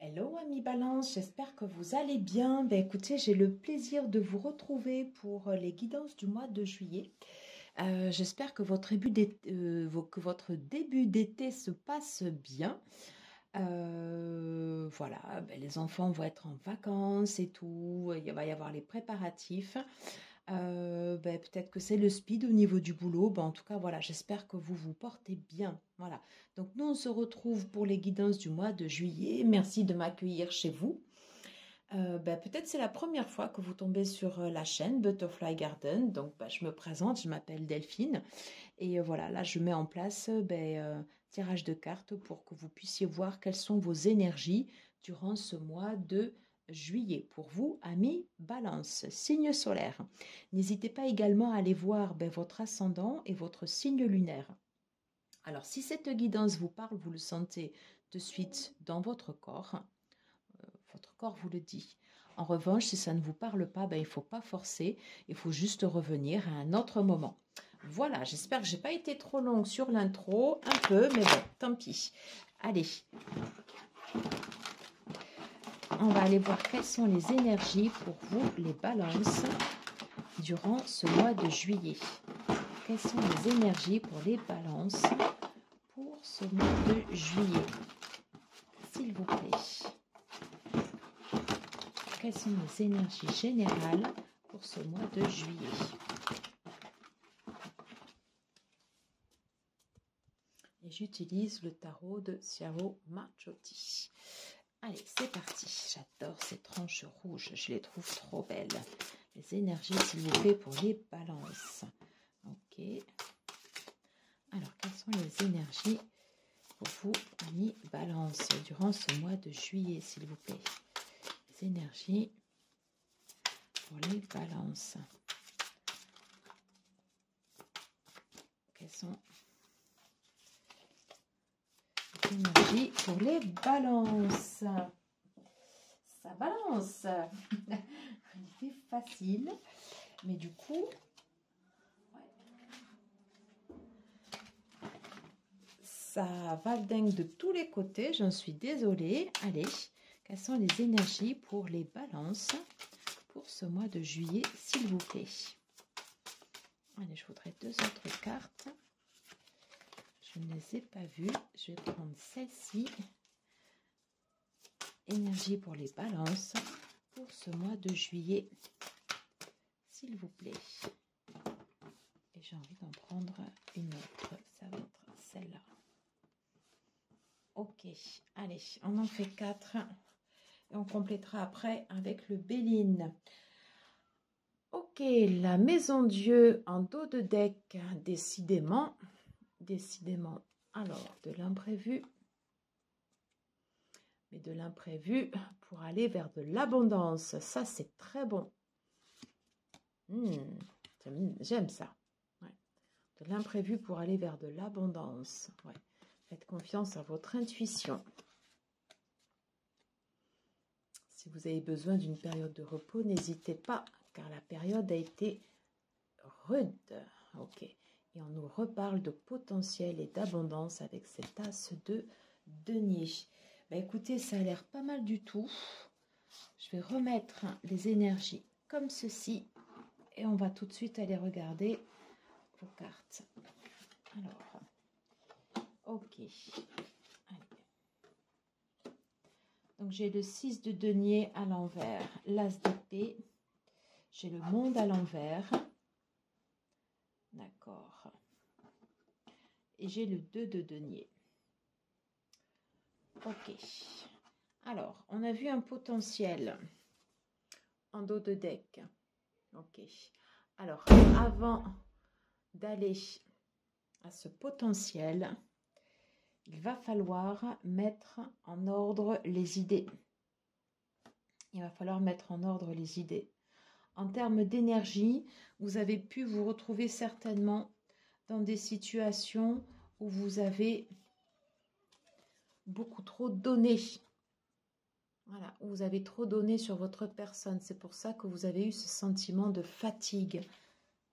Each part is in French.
Hello amis Balance, j'espère que vous allez bien. Écoutez, j'ai le plaisir de vous retrouver pour les guidances du mois de juillet. J'espère que votre début d'été se passe bien. Voilà, les enfants vont être en vacances et tout, il va y avoir les préparatifs. Peut-être que c'est le speed au niveau du boulot. En tout cas, voilà, j'espère que vous vous portez bien. Voilà. Donc, nous, on se retrouve pour les guidances du mois de juillet. Merci de m'accueillir chez vous. Peut-être c'est la première fois que vous tombez sur la chaîne Butterfly Garden. Donc, je me présente, je m'appelle Delphine. Et voilà, là, je mets en place tirage de cartes pour que vous puissiez voir quelles sont vos énergies durant ce mois de juillet. Pour vous, amis Balance, signe solaire. N'hésitez pas également à aller voir votre ascendant et votre signe lunaire. Alors, si cette guidance vous parle, vous le sentez de suite dans votre corps. Votre corps vous le dit. En revanche, si ça ne vous parle pas, il ne faut pas forcer. Il faut juste revenir à un autre moment. Voilà, j'espère que je n'ai pas été trop longue sur l'intro. Un peu, mais bon, tant pis. Allez. On va aller voir quelles sont les énergies pour vous, les balances, durant ce mois de juillet. Quelles sont les énergies pour les balances pour ce mois de juillet? S'il vous plaît. Quelles sont les énergies générales pour ce mois de juillet? Et j'utilise le tarot de Chiaro Margiotti. Allez, c'est parti. J'adore ces tranches rouges. Je les trouve trop belles. Les énergies, s'il vous plaît, pour les balances. Ok. Alors, quelles sont les énergies pour vous, amis balance, durant ce mois de juillet, s'il vous plaît? Les énergies pour les balances. Quelles sont les énergies pour les balances? Ça balance. C'est facile. Mais du coup, ça va dingue de tous les côtés. J'en suis désolée. Allez, quelles sont les énergies pour les balances pour ce mois de juillet, s'il vous plaît? Allez, je voudrais deux autres cartes. Je ne les ai pas vues. Je vais prendre celle-ci. Énergie pour les balances pour ce mois de juillet, s'il vous plaît. Et j'ai envie d'en prendre une autre. Ça va être celle-là. Ok, allez, on en fait 4. Et on complétera après avec le Béline. Ok, la maison Dieu en dos de deck, décidément. Alors, de l'imprévu. Mais de l'imprévu pour aller vers de l'abondance. Ça, c'est très bon. J'aime ça. Ouais. De l'imprévu pour aller vers de l'abondance. Ouais. Faites confiance à votre intuition. Si vous avez besoin d'une période de repos, n'hésitez pas, car la période a été rude. Ok. Et on nous reparle de potentiel et d'abondance avec cette as de denier. Écoutez, ça a l'air pas mal du tout. Je vais remettre les énergies comme ceci. Et on va tout de suite aller regarder vos cartes. Alors, ok. Allez. Donc, j'ai le 6 de denier à l'envers, l'as d'épée. J'ai le monde à l'envers. D'accord. Et j'ai le 2 de denier. Ok. Alors, on a vu un potentiel en dos de deck. Ok. Alors, avant d'aller à ce potentiel, il va falloir mettre en ordre les idées. Il va falloir mettre en ordre les idées. En termes d'énergie, vous avez pu vous retrouver certainement dans des situations où vous avez beaucoup trop donné. Voilà, où vous avez trop donné sur votre personne. C'est pour ça que vous avez eu ce sentiment de fatigue.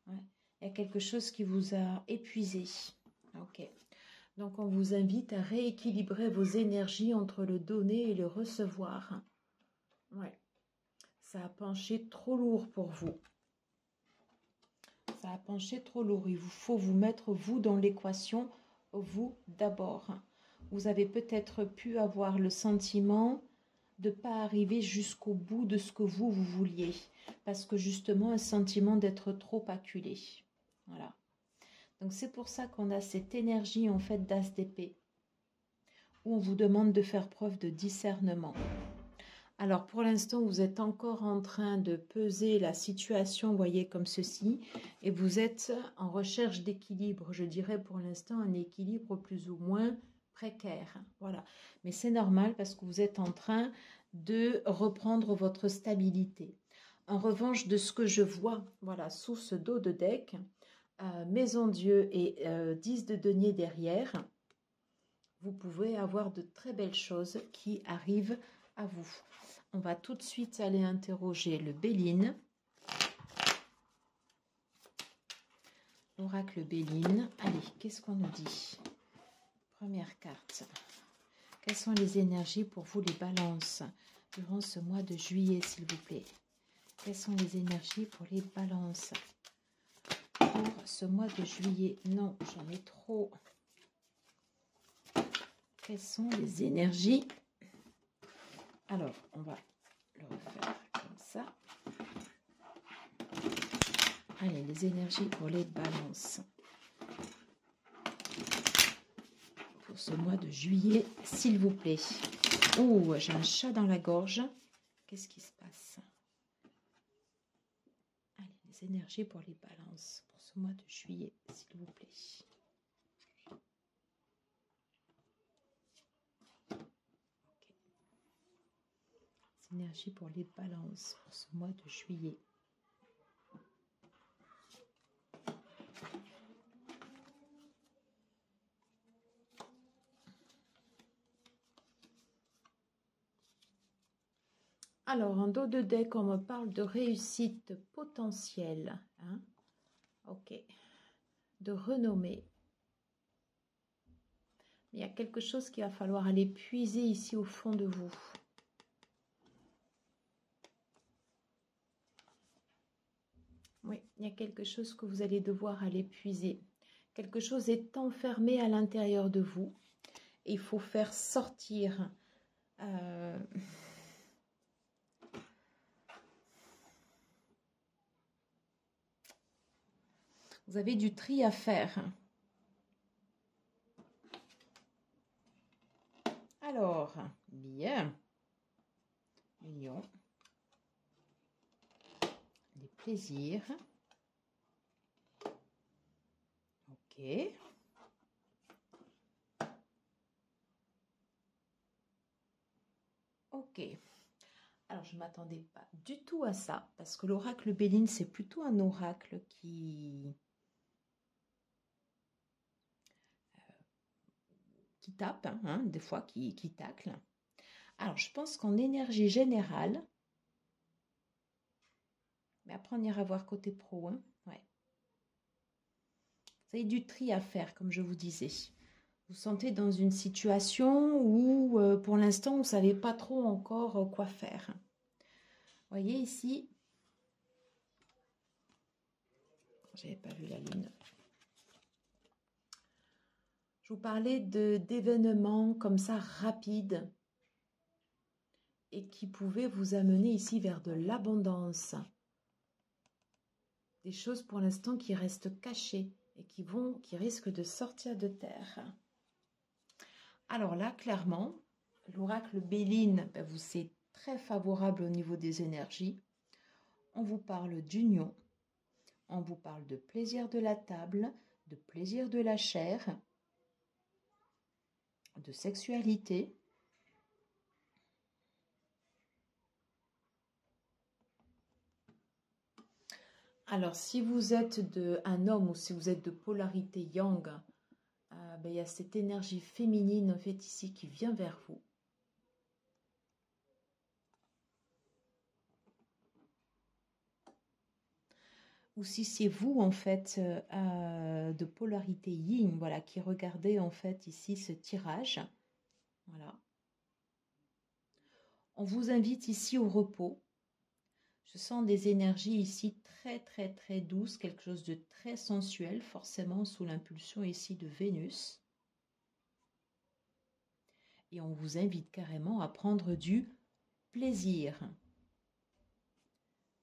Ouais. Il y a quelque chose qui vous a épuisé. Ok. Donc, on vous invite à rééquilibrer vos énergies entre le donner et le recevoir. Ouais. Ça a penché trop lourd pour vous. Ça a penché trop lourd. Il vous faut vous mettre, vous, dans l'équation, vous d'abord. Vous avez peut-être pu avoir le sentiment de ne pas arriver jusqu'au bout de ce que vous vouliez. Parce que justement, un sentiment d'être trop acculé. Voilà. Donc, c'est pour ça qu'on a cette énergie, en fait, d'as d'épée, où on vous demande de faire preuve de discernement. Alors, pour l'instant, vous êtes encore en train de peser la situation, vous voyez, comme ceci, et vous êtes en recherche d'équilibre. Je dirais pour l'instant un équilibre plus ou moins précaire. Voilà. Mais c'est normal parce que vous êtes en train de reprendre votre stabilité. En revanche, de ce que je vois, voilà, sous ce dos de deck, Maison Dieu et 10 de denier derrière, vous pouvez avoir de très belles choses qui arrivent à vous. On va tout de suite aller interroger le Béline. L'oracle Béline. Allez, qu'est-ce qu'on nous dit? Première carte. Quelles sont les énergies pour vous, les balances, durant ce mois de juillet, s'il vous plaît? Quelles sont les énergies pour les balances pour ce mois de juillet? Non, j'en ai trop. Quelles sont les énergies? Alors, on va le refaire comme ça. Allez, les énergies pour les balances pour ce mois de juillet, s'il vous plaît. Oh, j'ai un chat dans la gorge. Qu'est-ce qui se passe? Allez, les énergies pour les balances pour ce mois de juillet, s'il vous plaît. Les énergies pour les balances pour ce mois de juillet. Alors, en dos de deck, on me parle de réussite potentielle. Hein? Ok. De renommée. Il y a quelque chose qu'il va falloir aller puiser ici au fond de vous. Oui, il y a quelque chose que vous allez devoir aller puiser. Quelque chose est enfermé à l'intérieur de vous. Et il faut faire sortir... Vous avez du tri à faire. Alors, bien. Union. Les plaisirs. Ok. Ok. Alors, je ne m'attendais pas du tout à ça, parce que l'oracle Béline, c'est plutôt un oracle qui tape, hein, des fois qui tacle. Alors, je pense qu'en énergie générale, mais après on ira voir côté pro, hein, ouais. Vous avez du tri à faire, comme je vous disais. Vous sentez dans une situation où, pour l'instant, vous ne savez pas trop encore quoi faire. Vous voyez ici, j'avais pas vu la lune. Je vous parlais d'événements comme ça rapides et qui pouvaient vous amener ici vers de l'abondance. Des choses pour l'instant qui restent cachées et qui risquent de sortir de terre. Alors là, clairement, l'oracle Béline, vous c'est très favorable au niveau des énergies. On vous parle d'union, on vous parle de plaisir de la table, de plaisir de la chair, de sexualité. Alors, si vous êtes un homme ou si vous êtes de polarité yang, il y a cette énergie féminine en fait ici qui vient vers vous. ou si c'est vous en fait de polarité yin, voilà, qui regardez en fait ici ce tirage. Voilà. On vous invite ici au repos. Je sens des énergies ici très très très douces, quelque chose de très sensuel, forcément sous l'impulsion ici de Vénus. Et on vous invite carrément à prendre du plaisir.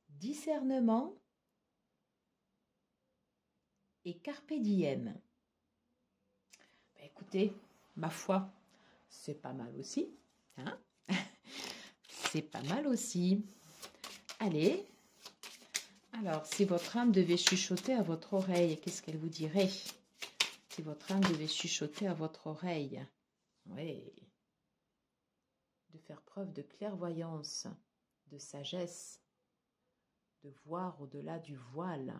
Discernement et carpe diem. Ben écoutez, ma foi, c'est pas mal aussi. Hein? C'est pas mal aussi. Allez. Alors, si votre âme devait chuchoter à votre oreille, qu'est-ce qu'elle vous dirait? Si votre âme devait chuchoter à votre oreille, oui, de faire preuve de clairvoyance, de sagesse, de voir au-delà du voile,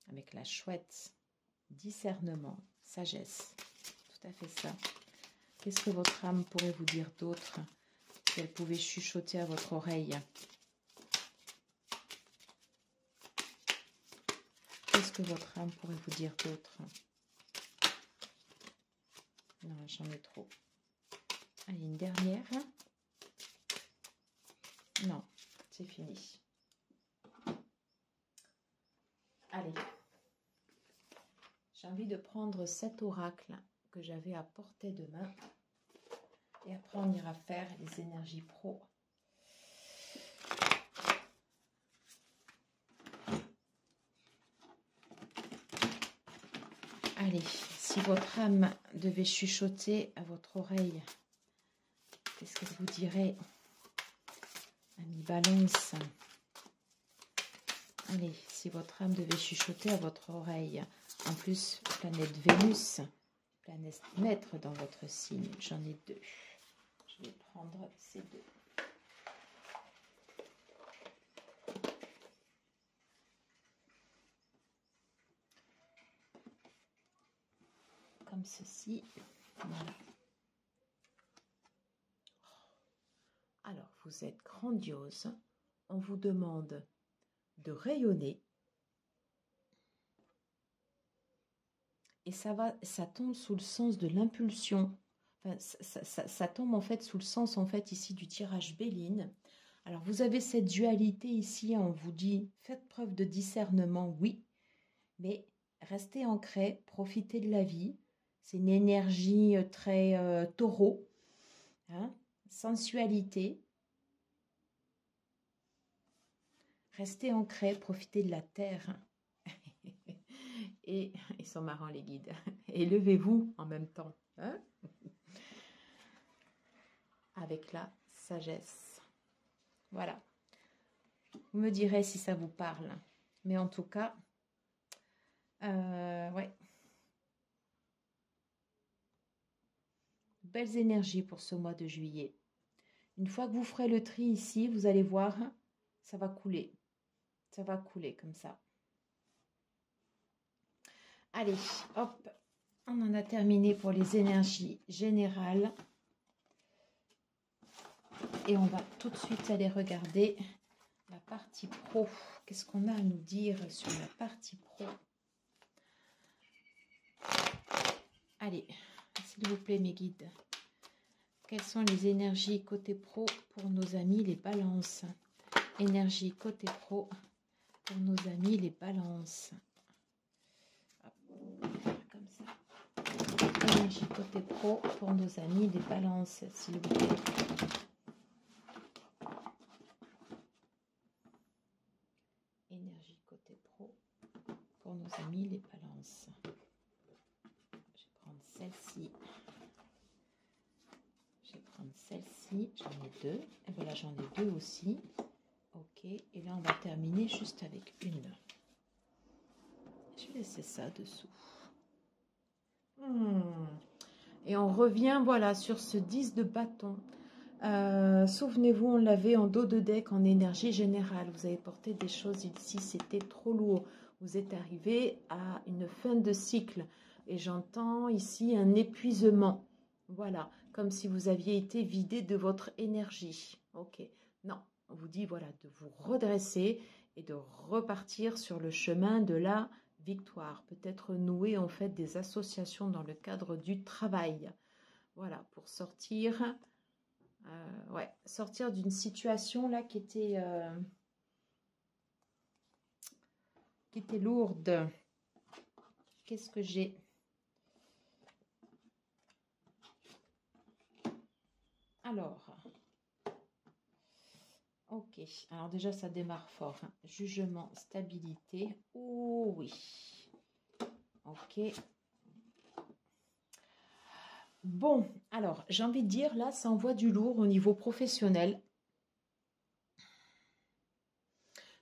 avec la chouette, discernement, sagesse, tout à fait ça. Qu'est-ce que votre âme pourrait vous dire d'autre si elle pouvait chuchoter à votre oreille? Qu'est-ce que votre âme pourrait vous dire d'autre? Non, j'en ai trop. Allez, une dernière. Non, c'est fini. Allez. J'ai envie de prendre cet oracle que j'avais à portée de main. Et après, on ira faire les énergies pro. Allez, si votre âme devait chuchoter à votre oreille, qu'est-ce qu'elle vous dirait? Ami Balance. Allez, si votre âme devait chuchoter à votre oreille, en plus, planète Vénus, planète maître dans votre signe, j'en ai deux. Je vais prendre ces deux. Comme ceci. Voilà. Alors, vous êtes grandiose. On vous demande de rayonner. Et ça tombe sous le sens de l'impulsion. Enfin, ça tombe en fait sous le sens en fait ici du tirage Béline. Alors, vous avez cette dualité ici. On vous dit, faites preuve de discernement, oui. Mais restez ancré, profitez de la vie. C'est une énergie très taureau. Hein, sensualité. Restez ancré, profitez de la terre. Et ils sont marrants les guides. Et levez-vous en même temps. Hein, avec la sagesse. Voilà. Vous me direz si ça vous parle. Mais en tout cas, ouais. Belles énergies pour ce mois de juillet. Une fois que vous ferez le tri ici, vous allez voir, ça va couler. Ça va couler comme ça. Allez, hop, on en a terminé pour les énergies générales. Et on va tout de suite aller regarder la partie pro. Qu'est-ce qu'on a à nous dire sur la partie pro? Allez, s'il vous plaît mes guides. Quelles sont les énergies côté pro pour nos amis les balances? Énergie côté pro pour nos amis les balances. Comme ça. Énergie côté pro pour nos amis les balances, s'il vous plaît. Énergie côté pro pour nos amis les balances. Je vais prendre celle-ci. Je vais prendre celle-ci. J'en ai deux. Et voilà, j'en ai deux aussi. Ok. Et là, on va terminer juste avec une. Je vais laisser ça dessous. Et on revient, voilà, sur ce 10 de bâton. Souvenez-vous, on l'avait en dos de deck en énergie générale. Vous avez porté des choses ici, c'était trop lourd. Vous êtes arrivé à une fin de cycle. Et j'entends ici un épuisement. Voilà, comme si vous aviez été vidé de votre énergie. Ok, non, on vous dit, voilà, de vous redresser et de repartir sur le chemin de la victoire. Peut-être nouer en fait des associations dans le cadre du travail. Voilà, pour sortir, ouais, sortir d'une situation là qui était lourde. Qu'est-ce que j'ai? Alors, ok. Alors déjà, ça démarre fort. Hein. Jugement, stabilité. Oh oui. Ok. Bon, alors, j'ai envie de dire, là, ça envoie du lourd au niveau professionnel.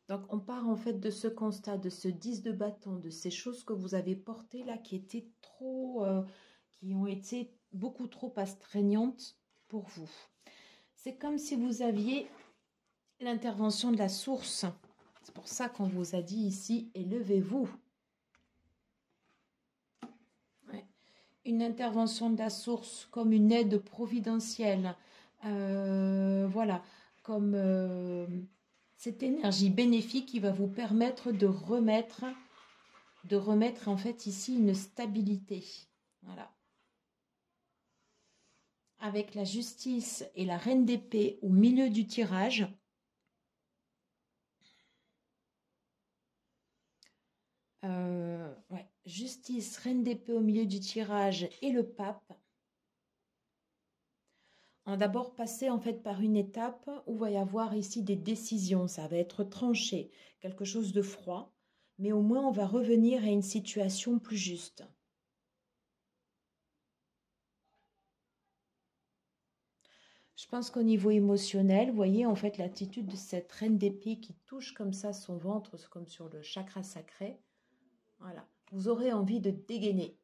Donc, on part en fait de ce constat, de ce 10 de bâton, de ces choses que vous avez portées là, qui étaient trop, qui ont été beaucoup trop astreignantes pour vous. C'est comme si vous aviez l'intervention de la source. C'est pour ça qu'on vous a dit ici, élevez-vous. Ouais. Une intervention de la source comme une aide providentielle. Voilà, comme cette énergie bénéfique qui va vous permettre de remettre en fait ici une stabilité. Voilà. Avec la justice et la reine d'épée au milieu du tirage. Ouais. Justice, reine d'épée au milieu du tirage et le pape. On va d'abord passer en fait par une étape où il va y avoir ici des décisions. Ça va être tranché, quelque chose de froid. Mais au moins on va revenir à une situation plus juste. Je pense qu'au niveau émotionnel, vous voyez en fait l'attitude de cette reine d'épée qui touche comme ça son ventre, comme sur le chakra sacré. Voilà, vous aurez envie de dégainer.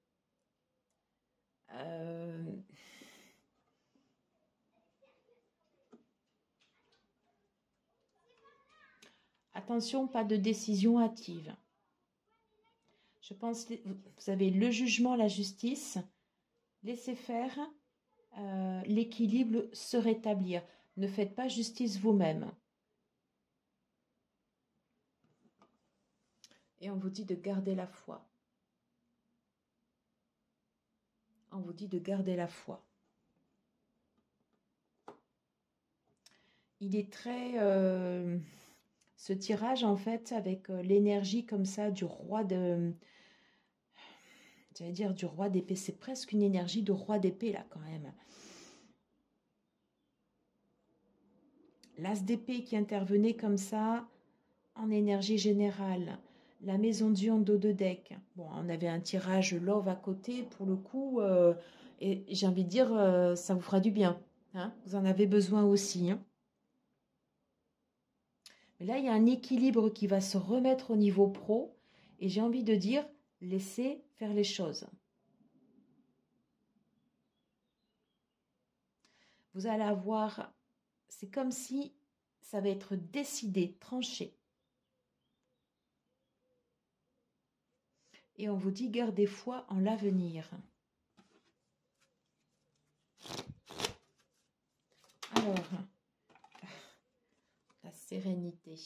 Attention, pas de décision hâtive. Je pense que vous avez le jugement, la justice. Laissez faire, l'équilibre se rétablir. Ne faites pas justice vous-même. Et on vous dit de garder la foi. On vous dit de garder la foi. Il est très... ce tirage, en fait, avec l'énergie comme ça du roi de... J'allais dire du roi d'épée. C'est presque une énergie de roi d'épée, là, quand même. L'as d'épée qui intervenait comme ça, en énergie générale. La maison Dieu en dos de deck. Bon, on avait un tirage love à côté, pour le coup. Et j'ai envie de dire, ça vous fera du bien. Hein, vous en avez besoin aussi. Hein. Mais là, il y a un équilibre qui va se remettre au niveau pro. Et j'ai envie de dire, laissez faire les choses. Vous allez avoir... C'est comme si ça va être décidé, tranché. Et on vous dit, gardez foi en l'avenir. Alors, la sérénité.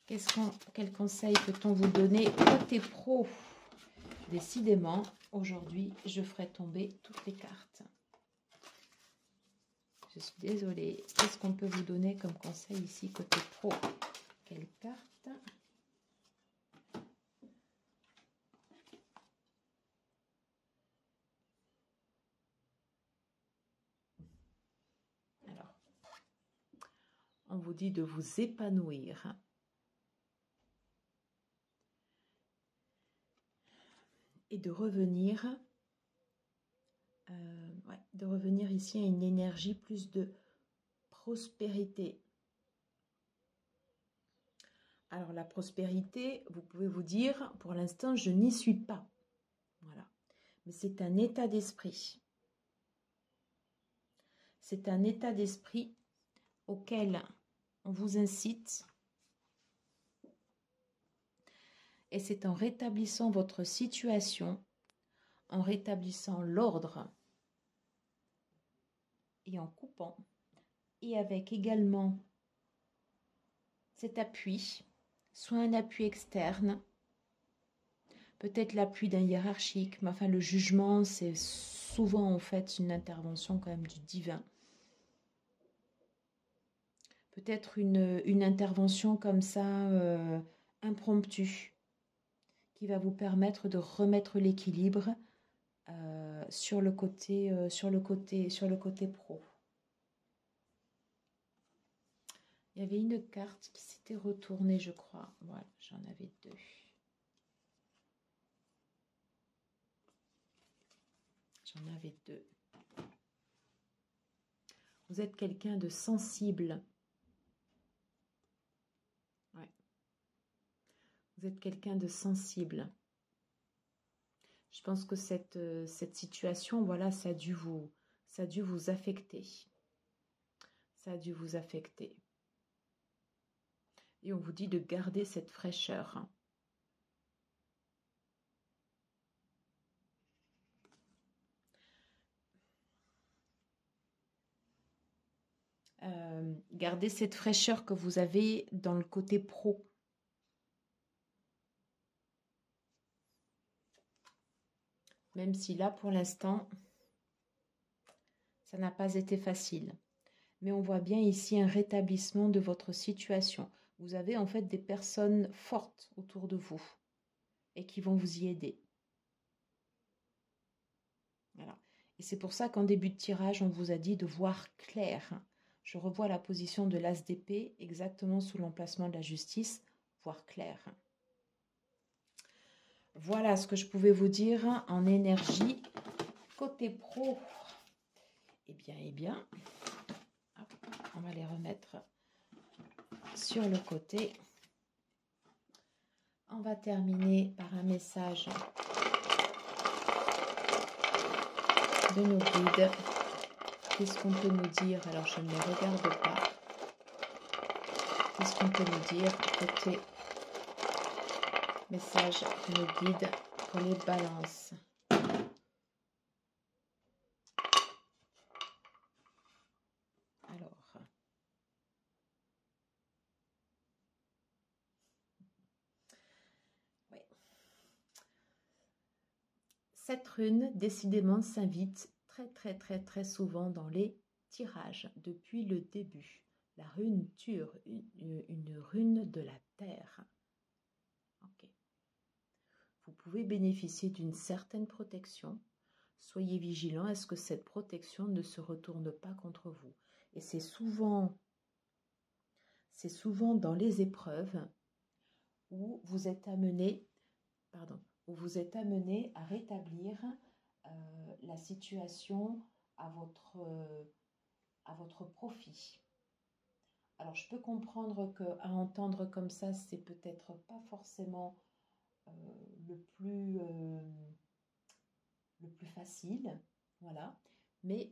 Quel conseil peut-on vous donner côté pro? Décidément, aujourd'hui, je ferai tomber toutes les cartes. Je suis désolée. Qu'est-ce qu'on peut vous donner comme conseil ici côté pro? Quelle carte? Alors, on vous dit de vous épanouir. Et de revenir ici à une énergie plus de prospérité. Alors la prospérité, vous pouvez vous dire, pour l'instant, je n'y suis pas. Voilà. Mais c'est un état d'esprit. C'est un état d'esprit auquel on vous incite. Et c'est en rétablissant votre situation, en rétablissant l'ordre et en coupant, et avec également cet appui, soit un appui externe, peut-être l'appui d'un hiérarchique, mais enfin le jugement, c'est souvent en fait une intervention quand même du divin. Peut-être une intervention comme ça, impromptue, qui va vous permettre de remettre l'équilibre sur le côté pro. Il y avait une carte qui s'était retournée, je crois. Voilà, j'en avais deux. J'en avais deux. Vous êtes quelqu'un de sensible. Ouais. Vous êtes quelqu'un de sensible. Je pense que cette situation, voilà, ça a dû vous affecter. Ça a dû vous affecter. Et on vous dit de garder cette fraîcheur. Gardez cette fraîcheur que vous avez dans le côté pro. Même si là, pour l'instant, ça n'a pas été facile. Mais on voit bien ici un rétablissement de votre situation. Vous avez en fait des personnes fortes autour de vous et qui vont vous y aider. Voilà. Et c'est pour ça qu'en début de tirage, on vous a dit de voir clair. Je revois la position de l'as d'épée exactement sous l'emplacement de la justice, voir clair. Voilà ce que je pouvais vous dire en énergie. Côté pro, eh bien, hop, on va les remettre sur le côté. On va terminer par un message de nos guides. Qu'est-ce qu'on peut nous dire? Alors, je ne les regarde pas. Qu'est-ce qu'on peut nous dire côté message de nos guides pour les balances? Alors, oui. Cette rune, décidément, s'invite très souvent dans les tirages depuis le début. La rune Tur, une rune de la terre. Ok. Vous pouvez bénéficier d'une certaine protection. Soyez vigilant à ce que cette protection ne se retourne pas contre vous. Et c'est souvent dans les épreuves où vous êtes amené, à rétablir la situation à votre profit. Alors, je peux comprendre qu'à entendre comme ça, c'est peut-être pas forcément le plus facile, voilà, mais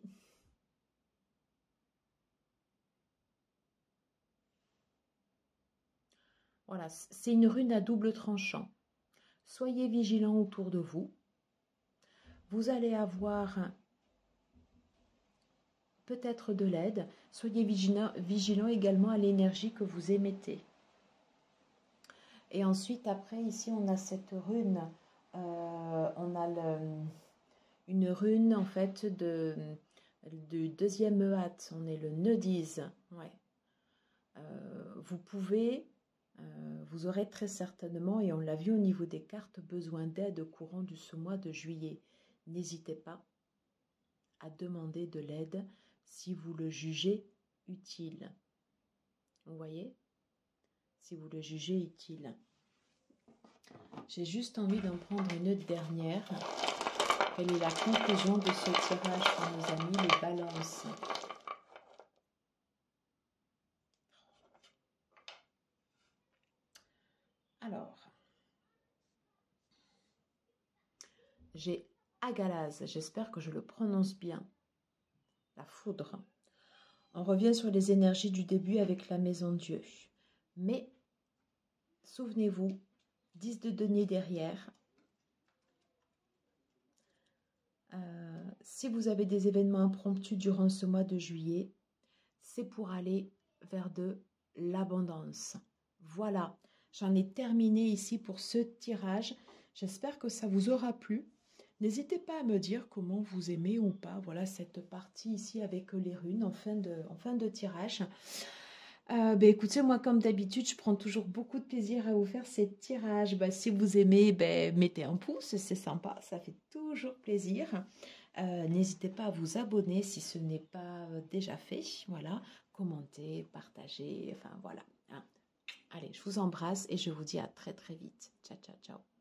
voilà, c'est une rune à double tranchant. Soyez vigilants autour de vous. Vous allez avoir peut-être de l'aide. Soyez vigilants également à l'énergie que vous émettez. Et ensuite, après, ici, on a cette rune. On a une rune, en fait, du deuxième hâte. On est le Neudise. Ouais. Vous aurez très certainement, et on l'a vu au niveau des cartes, besoin d'aide au courant de ce mois de juillet. N'hésitez pas à demander de l'aide si vous le jugez utile. Vous voyez? Si vous le jugez utile. J'ai juste envie d'en prendre une dernière. Quelle est la conclusion de ce tirage pour nos amis les balances? Alors, j'ai Agalaz, j'espère que je le prononce bien. La foudre. On revient sur les énergies du début avec la maison Dieu. Mais, souvenez-vous, 10 de denier derrière. Si vous avez des événements impromptus durant ce mois de juillet, c'est pour aller vers de l'abondance. Voilà, j'en ai terminé ici pour ce tirage. J'espère que ça vous aura plu. N'hésitez pas à me dire comment vous aimez ou pas, voilà, cette partie ici avec les runes en fin de tirage. Ben écoutez, moi comme d'habitude, je prends toujours beaucoup de plaisir à vous faire ces tirages. Ben, si vous aimez, ben, mettez un pouce, c'est sympa, ça fait toujours plaisir. N'hésitez pas à vous abonner si ce n'est pas déjà fait. Voilà, commenter, partager, enfin voilà, hein. Allez, je vous embrasse et je vous dis à très très vite. Ciao, ciao, ciao.